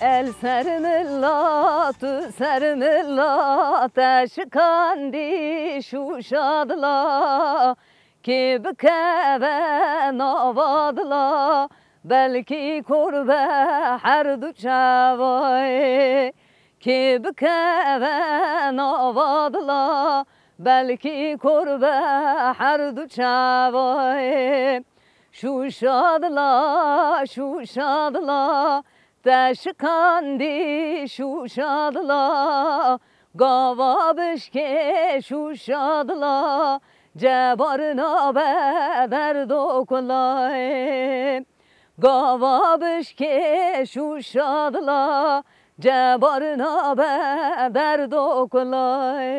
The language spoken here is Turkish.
El sermilla, tu sermilla, teşkandi şu şadla, ki bikeve navadla, belki kurbe her du çavay, ki bikeve navadla, belki kurbe her du çavay. Şu şadla, şu şadla, teşkandi şu şadla, gava bişke şu şadla, cebarına beder dokulay. Gava bişke şu şadla, cebarına beder dokulay.